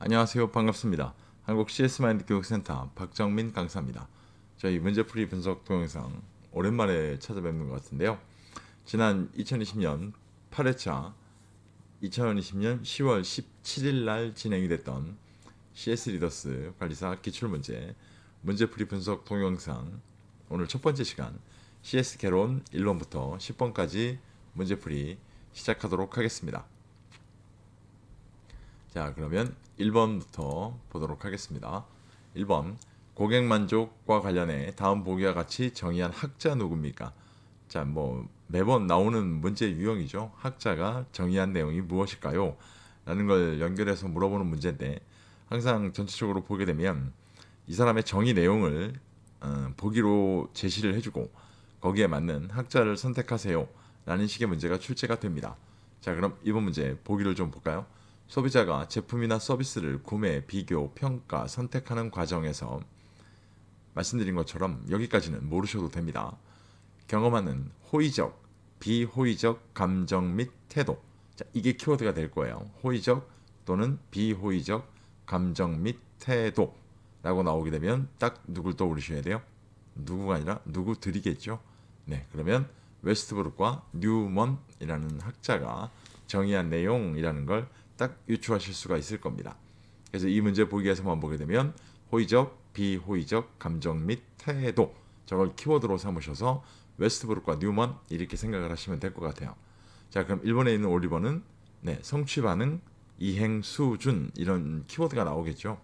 안녕하세요. 반갑습니다. 한국 CS마인드 교육센터 박정민 강사입니다. 저희 문제풀이 분석 동영상 오랜만에 찾아뵙는 것 같은데요. 지난 2020년 8회차 2020년 10월 17일 날 진행이 됐던 CS 리더스 관리사 기출문제 문제풀이 분석 동영상 오늘 첫 번째 시간 CS 개론 1번부터 10번까지 문제풀이 시작하도록 하겠습니다. 자, 그러면 1번부터 보도록 하겠습니다. 1번 고객 만족과 관련해 다음 보기와 같이 정의한 학자 누굽니까? 자, 매번 나오는 문제 유형이죠. 학자가 정의한 내용이 무엇일까요? 라는 걸 연결해서 물어보는 문제인데 항상 전체적으로 보게 되면 이 사람의 정의 내용을 보기로 제시를 해주고 거기에 맞는 학자를 선택하세요 라는 식의 문제가 출제가 됩니다. 자, 그럼 이번 문제 보기를 좀 볼까요? 소비자가 제품이나 서비스를 구매, 비교, 평가, 선택하는 과정에서 말씀드린 것처럼 여기까지는 모르셔도 됩니다. 경험하는 호의적, 비호의적 감정 및 태도. 자, 이게 키워드가 될 거예요. 호의적 또는 비호의적 감정 및 태도라고 나오게 되면 딱 누굴 떠올리셔야 돼요? 누구가 아니라 누구들이겠죠. 네, 그러면 웨스트브룩과 뉴먼이라는 학자가 정의한 내용이라는 걸 딱 유추하실 수가 있을 겁니다. 그래서 이 문제 보기에서만 보게 되면 호의적, 비호의적 감정 및 태도 저걸 키워드로 삼으셔서 웨스트브룩과 뉴먼 이렇게 생각을 하시면 될 것 같아요. 자, 그럼 1번에 있는 올리버는 성취 반응, 이행 수준 이런 키워드가 나오겠죠.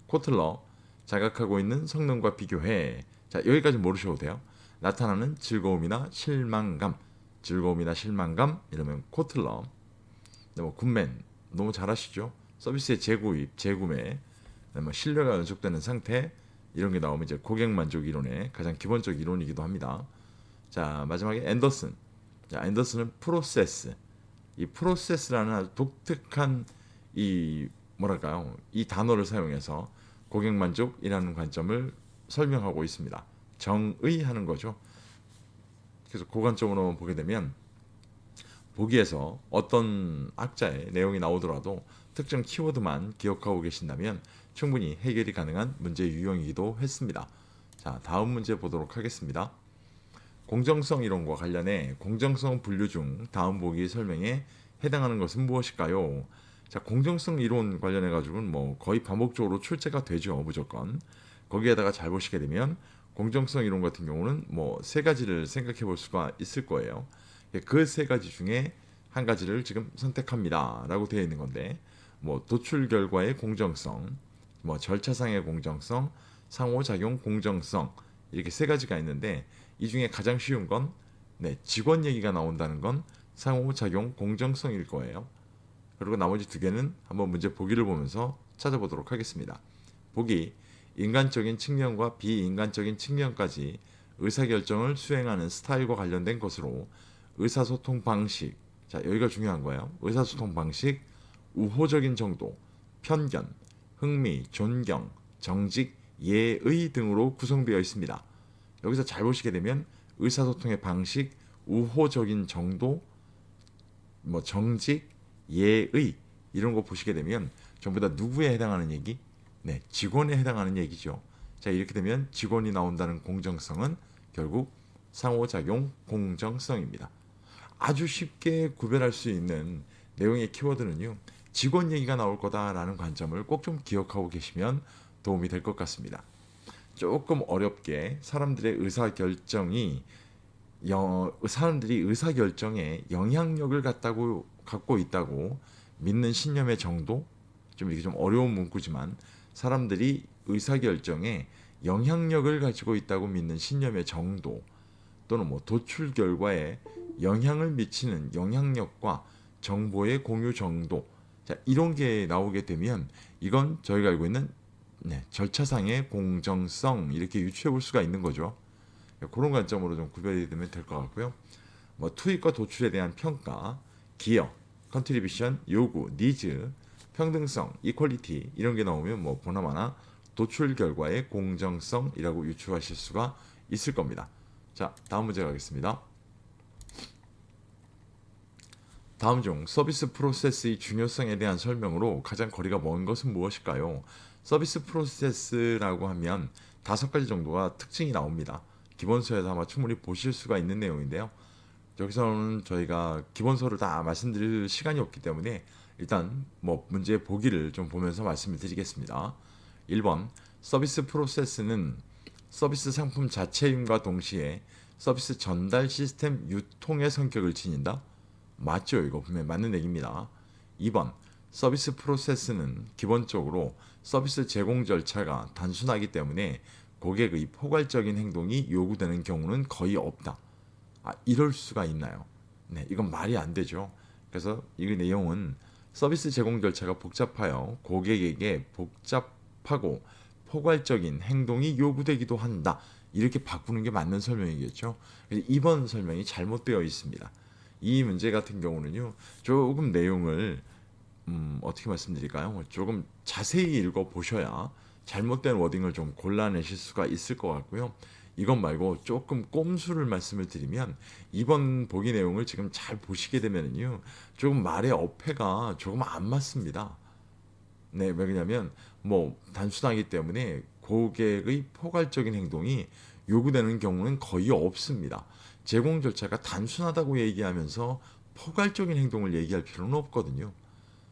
코틀러 자각하고 있는 성능과 비교해. 자, 여기까지 모르셔도 돼요. 나타나는 즐거움이나 실망감 이러면 코틀러. 굿맨 너무 잘하시죠. 서비스의 재구입, 재구매, 신뢰가 연속되는 상태 이런 게 나오면 이제 고객 만족 이론의 가장 기본적 이론이기도 합니다. 자, 마지막에 앤더슨. 자, 앤더슨은 프로세스. 이 프로세스라는 아주 독특한 이 단어를 사용해서 고객 만족이라는 관점을 설명하고 있습니다. 정의하는 거죠. 그래서 그 관점으로 보게 되면 보기에서 어떤 학자의 내용이 나오더라도 특정 키워드만 기억하고 계신다면 충분히 해결이 가능한 문제 유형이기도 했습니다. 자, 다음 문제 보도록 하겠습니다. 공정성 이론과 관련해 공정성 분류 중 다음 보기 설명에 해당하는 것은 무엇일까요? 자, 공정성 이론 관련해 가지고는 거의 반복적으로 출제가 되죠. 무조건. 거기에다가 잘 보시게 되면 공정성 이론 같은 경우는 세 가지를 생각해 볼 수가 있을 거예요. 그 세 가지 중에 한 가지를 지금 선택합니다 라고 되어 있는 건데 도출 결과의 공정성, 절차상의 공정성, 상호작용 공정성 이렇게 세 가지가 있는데 이 중에 가장 쉬운 건 직원 얘기가 나온다는 건 상호작용 공정성일 거예요. 그리고 나머지 두 개는 한번 문제 보기를 보면서 찾아보도록 하겠습니다. 보기, 인간적인 측면과 비인간적인 측면까지 의사결정을 수행하는 스타일과 관련된 것으로 의사소통 방식, 자, 여기가 중요한 거예요. 의사소통 방식, 우호적인 정도, 편견, 흥미, 존경, 정직, 예의 등으로 구성되어 있습니다. 여기서 잘 보시게 되면 의사소통의 방식, 우호적인 정도, 정직, 예의 이런 거 보시게 되면 전부 다 누구에 해당하는 얘기? 직원에 해당하는 얘기죠. 자, 이렇게 되면 직원이 나온다는 공정성은 결국 상호작용 공정성입니다. 아주 쉽게 구별할 수 있는 내용의 키워드는요, 직원 얘기가 나올 거다라는 관점을 꼭 좀 기억하고 계시면 도움이 될 것 같습니다. 조금 어렵게 사람들이 의사결정에 영향력을 갖고 있다고 믿는 신념의 정도, 이게 좀 어려운 문구지만 사람들이 의사결정에 영향력을 가지고 있다고 믿는 신념의 정도 또는 도출 결과에 영향을 미치는 영향력과 정보의 공유 정도, 자, 이런 게 나오게 되면 이건 저희가 알고 있는 절차상의 공정성 이렇게 유추해 볼 수가 있는 거죠. 그런 관점으로 좀 구별이 되면 될 것 같고요. 투입과 도출에 대한 평가, 기여, 컨트리뷰션, 요구, 니즈, 평등성, 이퀄리티 이런 게 나오면 보나마나 도출 결과의 공정성이라고 유추하실 수가 있을 겁니다. 자, 다음 문제 가겠습니다. 다음 중 서비스 프로세스의 중요성에 대한 설명으로 가장 거리가 먼 것은 무엇일까요? 서비스 프로세스라고 하면 5가지 정도가 특징이 나옵니다. 기본서에서 아마 충분히 보실 수가 있는 내용인데요. 여기서는 저희가 기본서를 다 말씀드릴 시간이 없기 때문에 일단 뭐 문제 보기를 좀 보면서 말씀을 드리겠습니다. 1번 서비스 프로세스는 서비스 상품 자체임과 동시에 서비스 전달 시스템 유통의 성격을 지닌다. 맞죠? 이거 분명히 맞는 얘기입니다. 2번 서비스 프로세스는 기본적으로 서비스 제공 절차가 단순하기 때문에 고객의 포괄적인 행동이 요구되는 경우는 거의 없다. 이럴 수가 있나요? 네, 이건 말이 안 되죠. 그래서 이 내용은 서비스 제공 절차가 복잡하여 고객에게 복잡하고 포괄적인 행동이 요구되기도 한다. 이렇게 바꾸는 게 맞는 설명이겠죠. 그래서 이번 설명이 잘못되어 있습니다. 이 문제 같은 경우는요, 조금 내용을 어떻게 말씀드릴까요? 조금 자세히 읽어 보셔야 잘못된 워딩을 좀 골라내실 수가 있을 것 같고요. 이것 말고 조금 꼼수를 말씀을 드리면 이번 보기 내용을 지금 잘 보시게 되면요, 조금 말의 어폐가 조금 안 맞습니다. 네, 왜 그러냐면 뭐 단순하기 때문에 고객의 포괄적인 행동이 요구되는 경우는 거의 없습니다. 제공 절차가 단순하다고 얘기하면서 포괄적인 행동을 얘기할 필요는 없거든요.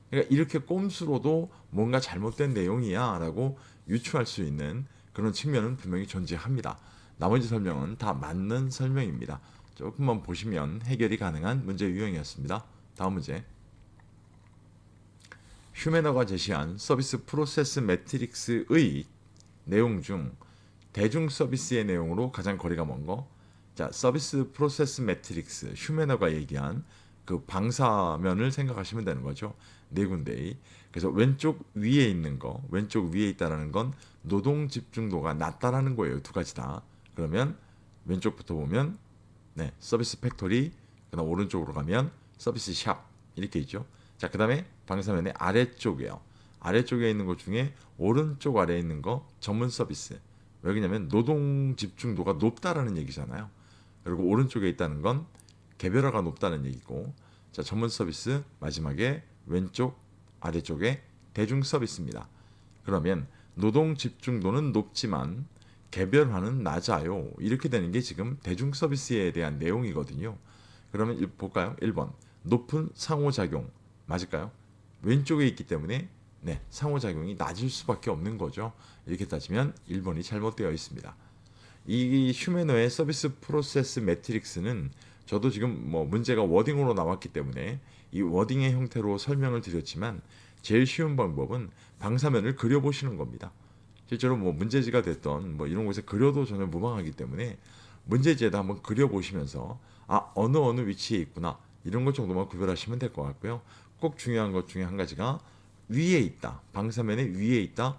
그러니까 이렇게 꼼수로도 뭔가 잘못된 내용이야라고 유추할 수 있는 그런 측면은 분명히 존재합니다. 나머지 설명은 다 맞는 설명입니다. 조금만 보시면 해결이 가능한 문제 유형이었습니다. 다음 문제. 휴메너가 제시한 서비스 프로세스 매트릭스의 내용 중 대중 서비스의 내용으로 가장 거리가 먼 거. 자, 서비스 프로세스 매트릭스, 휴메너가 얘기한 그 방사면을 생각하시면 되는 거죠. 네 군데의. 그래서 왼쪽 위에 있는 거, 왼쪽 위에 있다라는 건 노동 집중도가 낮다라는 거예요. 두 가지 다. 그러면 왼쪽부터 보면 네, 서비스 팩토리, 그다음 오른쪽으로 가면 서비스 샵 이렇게 있죠. 자, 그다음에 방사면의 아래쪽이에요. 아래쪽에 있는 것 중에 오른쪽 아래에 있는 거 전문 서비스. 왜 그러냐면 노동 집중도가 높다라는 얘기잖아요. 그리고 오른쪽에 있다는 건 개별화가 높다는 얘기고, 자, 전문 서비스 마지막에 왼쪽 아래쪽에 대중 서비스입니다. 그러면 노동 집중도는 높지만 개별화는 낮아요. 이렇게 되는 게 지금 대중 서비스에 대한 내용이거든요. 그러면 볼까요? 1번 높은 상호작용 맞을까요? 왼쪽에 있기 때문에 네, 상호작용이 낮을 수밖에 없는 거죠. 이렇게 따지면 1번이 잘못되어 있습니다. 이 휴메노의 서비스 프로세스 매트릭스는 저도 지금 뭐 문제가 워딩으로 나왔기 때문에 이 워딩의 형태로 설명을 드렸지만 제일 쉬운 방법은 방사면을 그려보시는 겁니다. 실제로 뭐 문제지가 됐던 뭐 이런 곳에 그려도 전혀 무방하기 때문에 문제지에다 한번 그려보시면서 어느 위치에 있구나 이런 것 정도만 구별하시면 될 것 같고요. 꼭 중요한 것 중에 한 가지가 위에 있다. 방사면의 위에 있다.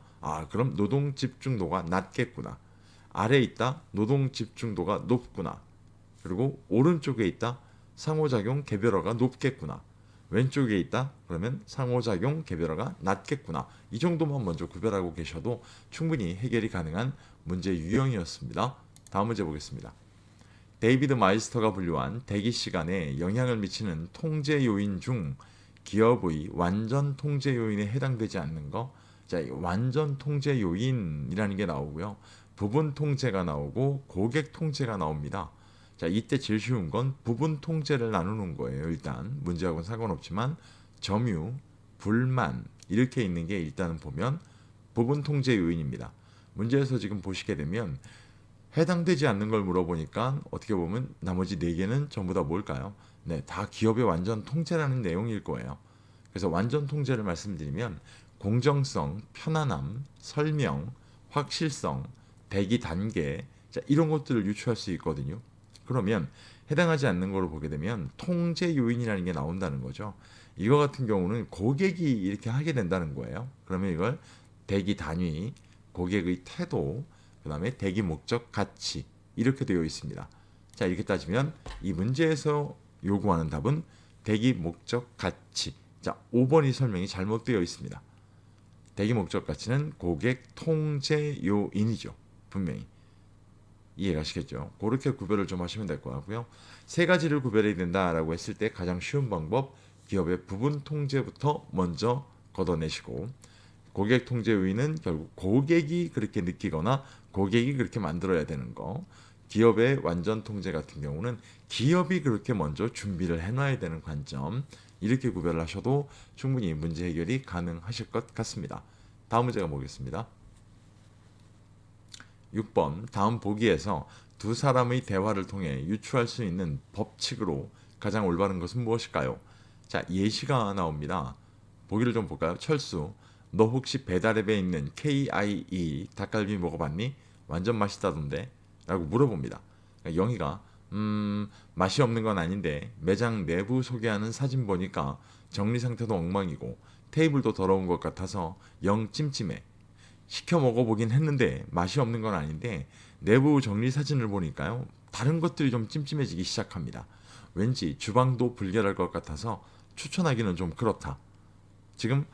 그럼 노동 집중도가 낮겠구나. 아래에 있다. 노동 집중도가 높구나. 그리고 오른쪽에 있다. 상호작용 개별화가 높겠구나. 왼쪽에 있다. 그러면 상호작용 개별화가 낮겠구나. 이 정도만 먼저 구별하고 계셔도 충분히 해결이 가능한 문제 유형이었습니다. 다음 문제 보겠습니다. 데이비드 마이스터가 분류한 대기 시간에 영향을 미치는 통제 요인 중 기업의 완전 통제 요인에 해당되지 않는 거. 자, 완전 통제 요인이라는 게 나오고요. 부분 통제가 나오고 고객 통제가 나옵니다. 자, 이때 제일 쉬운 건 부분 통제를 나누는 거예요. 일단 문제하고는 상관없지만 점유, 불만 이렇게 있는 게 일단은 보면 부분 통제 요인입니다. 문제에서 지금 보시게 되면 해당되지 않는 걸 물어보니까 어떻게 보면 나머지 4개는 전부 다 뭘까요? 네, 다 기업의 완전 통제라는 내용일 거예요. 그래서 완전 통제를 말씀드리면 공정성, 편안함, 설명, 확실성, 대기 단계, 자, 이런 것들을 유추할 수 있거든요. 그러면 해당하지 않는 걸로 보게 되면 통제 요인이라는 게 나온다는 거죠. 이거 같은 경우는 고객이 이렇게 하게 된다는 거예요. 그러면 이걸 대기 단위, 고객의 태도, 그 다음에 대기 목적 가치 이렇게 되어 있습니다. 자, 이렇게 따지면 이 문제에서 요구하는 답은 대기 목적 가치. 자, 5번이 설명이 잘못되어 있습니다. 대기 목적 가치는 고객 통제 요인이죠. 분명히. 이해가시겠죠? 그렇게 구별을 좀 하시면 될 것 같고요. 세 가지를 구별해야 된다라고 했을 때 가장 쉬운 방법 기업의 부분 통제부터 먼저 걷어내시고, 고객 통제 우위는 결국 고객이 그렇게 느끼거나 고객이 그렇게 만들어야 되는 거, 기업의 완전 통제 같은 경우는 기업이 그렇게 먼저 준비를 해놔야 되는 관점, 이렇게 구별을 하셔도 충분히 문제 해결이 가능하실 것 같습니다. 다음 문제가 보겠습니다. 6번 다음 보기에서 두 사람의 대화를 통해 유추할 수 있는 법칙으로 가장 올바른 것은 무엇일까요? 자, 예시가 나옵니다. 보기를 좀 볼까요? 철수, 너 혹시 배달앱에 있는 KIE 닭갈비 먹어봤니? 완전 맛있다던데? 라고 물어봅니다. 영희가 맛이 없는 건 아닌데 매장 내부 소개하는 사진 보니까 정리 상태도 엉망이고 테이블도 더러운 것 같아서 영 찜찜해. 시켜 먹어보긴 했는데 맛이 없는 건 아닌데 내부 정리 사진을 보니까요, 다른 것들이 좀 찜찜해지기 시작합니다. 왠지 주방도 불결할 것 같아서 추천하기는 좀 그렇다. 지금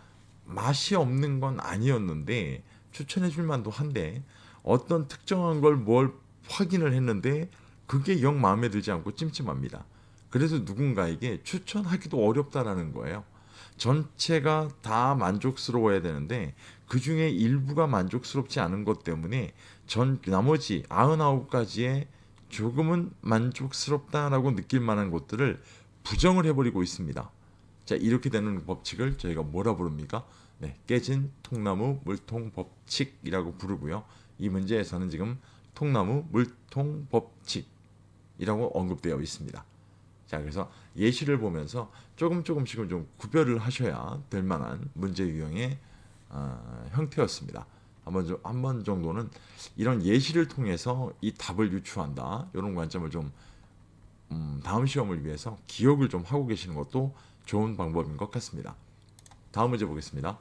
맛이 없는 건 아니었는데 추천해줄 만도 한데 어떤 특정한 걸 뭘 확인을 했는데 그게 영 마음에 들지 않고 찜찜합니다. 그래서 누군가에게 추천하기도 어렵다라는 거예요. 전체가 다 만족스러워야 되는데 그 중에 일부가 만족스럽지 않은 것 때문에 전 나머지 99가지의 조금은 만족스럽다라고 느낄 만한 것들을 부정을 해버리고 있습니다. 자, 이렇게 되는 법칙을 저희가 뭐라 부릅니까? 네, 깨진 통나무 물통 법칙이라고 부르고요. 이 문제에서는 지금 통나무 물통 법칙이라고 언급되어 있습니다. 자, 그래서 예시를 보면서 조금씩은 좀 구별을 하셔야 될 만한 문제 유형의 형태였습니다. 한 번 정도는 이런 예시를 통해서 이 답을 유추한다, 이런 관점을 좀 다음 시험을 위해서 기억을 좀 하고 계시는 것도 좋은 방법인 것 같습니다. 다음 문제 보겠습니다.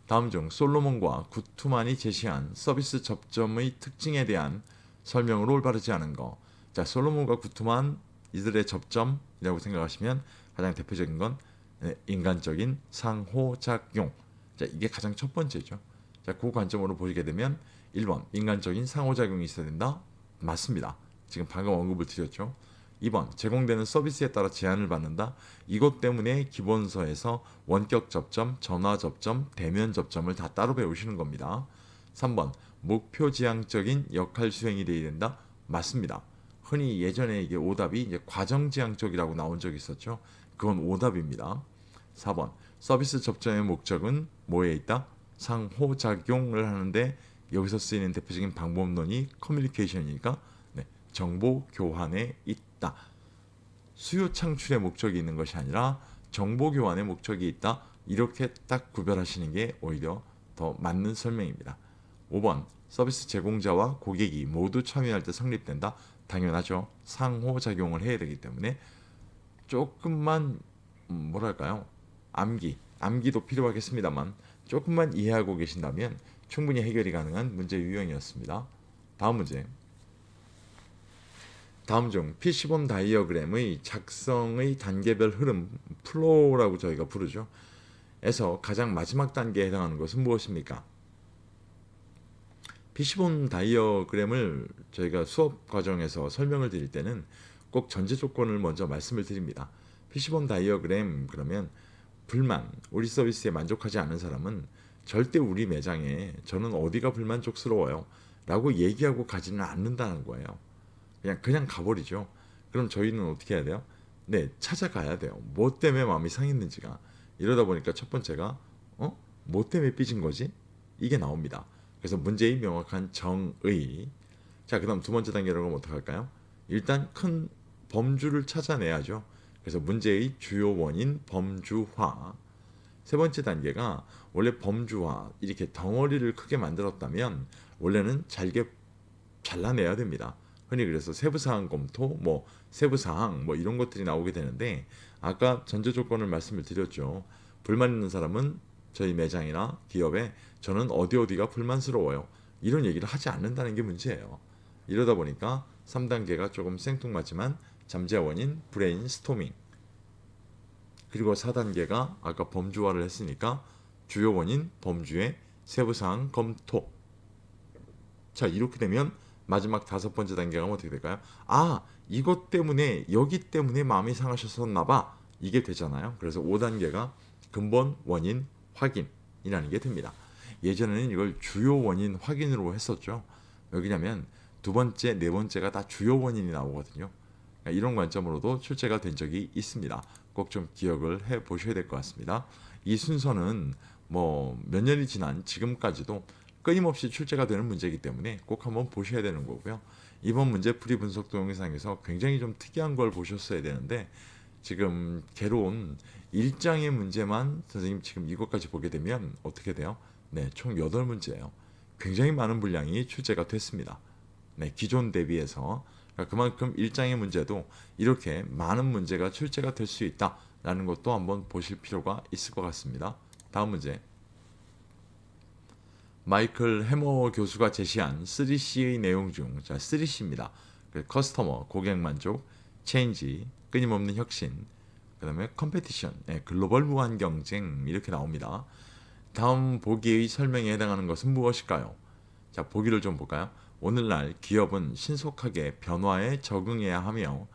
다음 중 솔로몬과 구투만이 제시한 서비스 접점의 특징에 대한 설명으로 올바르지 않은 거. 자, 솔로몬과 구투만 이들의 접점이라고 생각하시면 가장 대표적인 건 인간적인 상호작용. 자, 이게 가장 첫 번째죠. 자, 그 관점으로 보시게 되면 1번 인간적인 상호작용이 있어야 된다. 맞습니다. 지금 방금 언급을 드렸죠. 2번 제공되는 서비스에 따라 제한을 받는다. 이것 때문에 기본서에서 원격 접점, 전화 접점, 대면 접점을 다 따로 배우시는 겁니다. 3번 목표 지향적인 역할 수행이 되어야 된다. 맞습니다. 흔히 예전에 이게 오답이 이제 과정지향적이라고 나온 적이 있었죠. 그건 오답입니다. 4번 서비스 접점의 목적은 뭐에 있다? 상호작용을 하는데 여기서 쓰이는 대표적인 방법론이 커뮤니케이션이니까 정보 교환에 있다. 수요 창출의 목적이 있는 것이 아니라 정보 교환의 목적이 있다. 이렇게 딱 구별하시는 게 오히려 더 맞는 설명입니다. 5번 서비스 제공자와 고객이 모두 참여할 때 성립된다. 당연하죠. 상호작용을 해야 되기 때문에 조금만 뭐랄까요, 암기도 필요하겠습니다만 조금만 이해하고 계신다면 충분히 해결이 가능한 문제 유형이었습니다. 다음 문제. 다음 중 피시본 다이어그램의 작성의 단계별 흐름, 플로우라고 저희가 부르죠. 에서 가장 마지막 단계에 해당하는 것은 무엇입니까? 피시본 다이어그램을 저희가 수업 과정에서 설명을 드릴 때는 꼭 전제 조건을 먼저 말씀을 드립니다. 피시본 다이어그램 그러면 불만, 우리 서비스에 만족하지 않은 사람은 절대 우리 매장에 저는 어디가 불만족스러워요 라고 얘기하고 가지는 않는다는 거예요. 그냥 가버리죠. 그럼 저희는 어떻게 해야 돼요? 네, 찾아가야 돼요. 뭐 때문에 마음이 상했는지가. 이러다 보니까 첫 번째가 뭐 때문에 삐진 거지? 이게 나옵니다. 그래서 문제의 명확한 정의. 자, 그다음 두 번째 단계로 가면 어떡할까요? 일단 큰 범주를 찾아내야죠. 그래서 문제의 주요 원인 범주화. 세 번째 단계가 원래 범주화, 이렇게 덩어리를 크게 만들었다면 원래는 잘게 잘라내야 됩니다. 흔히 그래서 세부사항 검토, 세부사항 이런 것들이 나오게 되는데, 아까 전제 조건을 말씀을 드렸죠. 불만 있는 사람은 저희 매장이나 기업에 저는 어디가 불만스러워요, 이런 얘기를 하지 않는다는 게 문제예요. 이러다 보니까 3단계가 조금 생뚱맞지만 잠재 원인 브레인스토밍, 그리고 4단계가 아까 범주화를 했으니까 주요 원인 범주의 세부사항 검토. 자, 이렇게 되면 마지막 5번째 단계가 어떻게 될까요? 이것 때문에, 여기 때문에 마음이 상하셨었나 봐. 이게 되잖아요. 그래서 5단계가 근본 원인 확인이라는 게 됩니다. 예전에는 이걸 주요 원인 확인으로 했었죠. 왜냐면 두 번째, 네 번째가 다 주요 원인이 나오거든요. 그러니까 이런 관점으로도 출제가 된 적이 있습니다. 꼭 좀 기억을 해 보셔야 될 것 같습니다. 이 순서는 뭐 몇 년이 지난 지금까지도 끊임없이 출제가 되는 문제이기 때문에 꼭 한번 보셔야 되는 거고요. 이번 문제 풀이 분석 동영상에서 굉장히 좀 특이한 걸 보셨어야 되는데 지금 개론 1장의 문제만 선생님 지금 이것까지 보게 되면 어떻게 돼요? 네, 총 8문제예요. 굉장히 많은 분량이 출제가 됐습니다. 네, 기존 대비해서 그러니까 그만큼 1장의 문제도 이렇게 많은 문제가 출제가 될 수 있다라는 것도 한번 보실 필요가 있을 것 같습니다. 다음 문제. 마이클 해머 교수가 제시한 3C의 내용 중 3C입니다. 커스터머, 고객 만족, 체인지, 끊임없는 혁신, 그 다음에 컴페티션, 글로벌 무한 경쟁 이렇게 나옵니다. 다음 보기의 설명에 해당하는 것은 무엇일까요? 자, 보기를 좀 볼까요? 오늘날 기업은 신속하게 변화에 적응해야 하며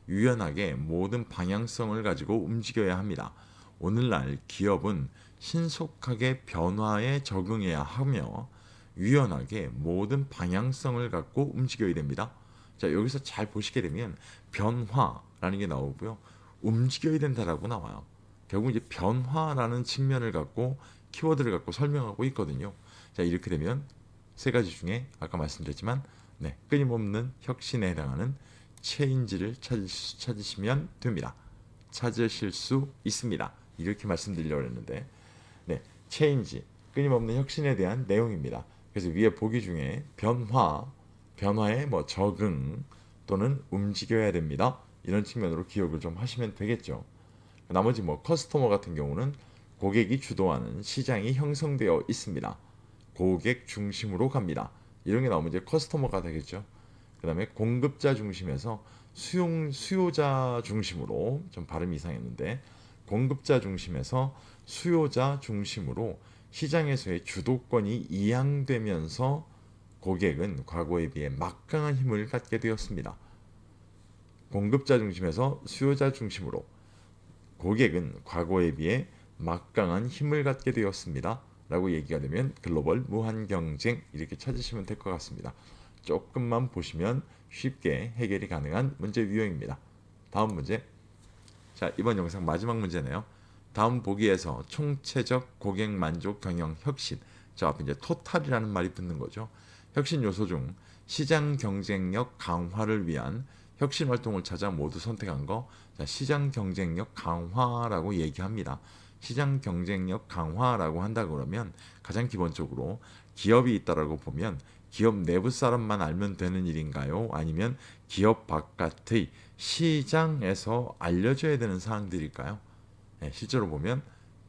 유연하게 모든 방향성을 가지고 움직여야 합니다. 오늘날 기업은 신속하게 변화에 적응해야 하며 유연하게 모든 방향성을 갖고 움직여야 됩니다. 자, 여기서 잘 보시게 되면 변화라는 게 나오고요. 움직여야 된다라고 나와요. 결국 이제 변화라는 측면을 갖고 키워드를 갖고 설명하고 있거든요. 자, 이렇게 되면 세 가지 중에 아까 말씀드렸지만 끊임없는 혁신에 해당하는 체인지를 찾으시면 됩니다. 찾으실 수 있습니다. 이렇게 말씀드리려고 했는데 체인지, 끊임없는 혁신에 대한 내용입니다. 그래서 위에 보기 중에 변화에 뭐 적응 또는 움직여야 됩니다. 이런 측면으로 기억을 좀 하시면 되겠죠. 나머지 뭐 커스터머 같은 경우는 고객이 주도하는 시장이 형성되어 있습니다. 고객 중심으로 갑니다. 이런 게 나오면 이제 커스터머가 되겠죠. 그 다음에 공급자 중심에서 수요자 중심으로 좀 발음이 이상했는데 공급자 중심에서 수요자 중심으로 시장에서의 주도권이 이양되면서 고객은 과거에 비해 막강한 힘을 갖게 되었습니다. 공급자 중심에서 수요자 중심으로 고객은 과거에 비해 막강한 힘을 갖게 되었습니다. 라고 얘기가 되면 글로벌 무한 경쟁 이렇게 찾으시면 될 것 같습니다. 조금만 보시면 쉽게 해결이 가능한 문제 유형입니다. 다음 문제. 자, 이번 영상 마지막 문제네요. 다음 보기에서 총체적 고객 만족 경영 혁신. 저 앞에 이제 토탈이라는 말이 붙는 거죠. 혁신 요소 중 시장 경쟁력 강화를 위한 혁신 활동을 찾아 모두 선택한 거. 자, 시장 경쟁력 강화라고 얘기합니다. 시장 경쟁력 강화라고 한다 그러면 가장 기본적으로 기업이 있다라고 보면 기업 내부 사람만 알면 되는 일인가요? 아니면 기업 바깥의 시장에서 알려져야 되는 사항들일까요? 네, 실제로 보면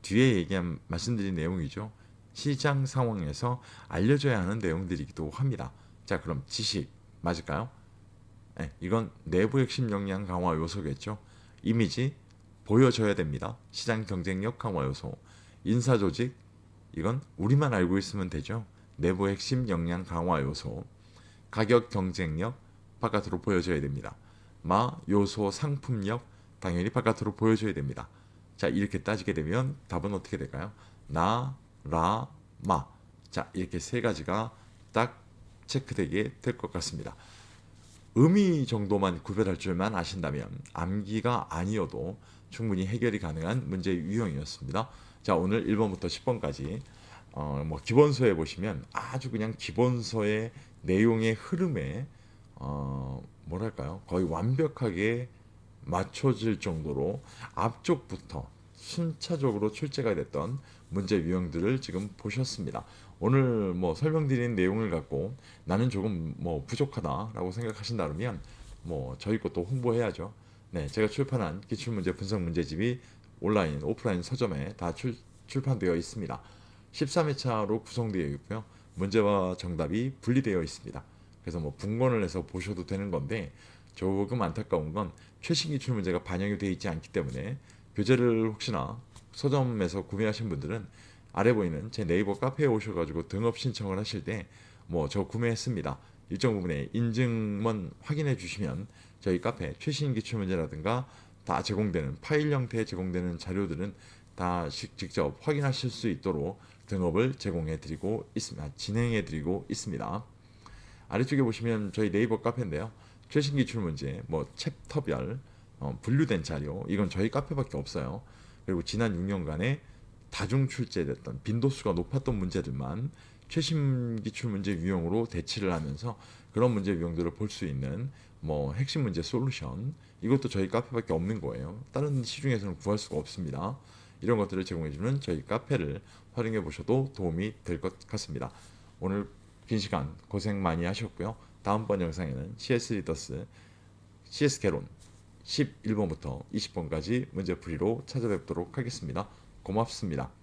뒤에 말씀드린 내용이죠. 시장 상황에서 알려져야 하는 내용들이기도 합니다. 자, 그럼 지식 맞을까요? 네, 이건 내부 핵심 역량 강화 요소겠죠. 이미지 보여줘야 됩니다. 시장 경쟁력 강화 요소. 인사 조직 이건 우리만 알고 있으면 되죠. 내부 핵심 역량 강화 요소. 가격 경쟁력 바깥으로 보여줘야 됩니다. 요소 상품력 당연히 바깥으로 보여줘야 됩니다. 자, 이렇게 따지게 되면 답은 어떻게 될까요? 마. 자, 이렇게 세 가지가 딱 체크되게 될 것 같습니다. 의미 정도만 구별할 줄만 아신다면 암기가 아니어도 충분히 해결이 가능한 문제 유형이었습니다. 자, 오늘 1번부터 10번까지 뭐 기본서에 보시면 아주 그냥 기본서의 내용의 흐름에 뭐랄까요? 거의 완벽하게 맞춰질 정도로 앞쪽부터 순차적으로 출제가 됐던 문제 유형들을 지금 보셨습니다. 오늘 뭐 설명드린 내용을 갖고 나는 조금 뭐 부족하다라고 생각하신다면 뭐 저희 것도 홍보해야죠. 네, 제가 출판한 기출문제 분석 문제집이 온라인, 오프라인 서점에 다 출판되어 있습니다. 13회차로 구성되어 있고요. 문제와 정답이 분리되어 있습니다. 그래서 뭐 분권을 해서 보셔도 되는 건데 조금 안타까운 건 최신 기출 문제가 반영이 되어 있지 않기 때문에 교재를 혹시나 서점에서 구매하신 분들은 아래 보이는 제 네이버 카페에 오셔가지고 등업 신청을 하실 때 뭐 저 구매했습니다. 일정 부분에 인증만 확인해 주시면 저희 카페 최신 기출 문제라든가 다 제공되는 파일 형태에 제공되는 자료들은 다 직접 확인하실 수 있도록 등업을 제공해드리고 있습니다. 진행해드리고 있습니다. 아래쪽에 보시면 저희 네이버 카페인데요. 최신 기출 문제, 뭐 챕터별 분류된 자료, 이건 저희 카페밖에 없어요. 그리고 지난 6년간에 다중 출제됐던 빈도수가 높았던 문제들만 최신 기출 문제 유형으로 대치를 하면서 그런 문제 유형들을 볼 수 있는 뭐 핵심 문제 솔루션, 이것도 저희 카페밖에 없는 거예요. 다른 시중에서는 구할 수가 없습니다. 이런 것들을 제공해주는 저희 카페를 활용해 보셔도 도움이 될 것 같습니다. 오늘 긴 시간 고생 많이 하셨고요. 다음번 영상에는 CS 리더스 CS 개론 11번부터 20번까지 문제풀이로 찾아뵙도록 하겠습니다. 고맙습니다.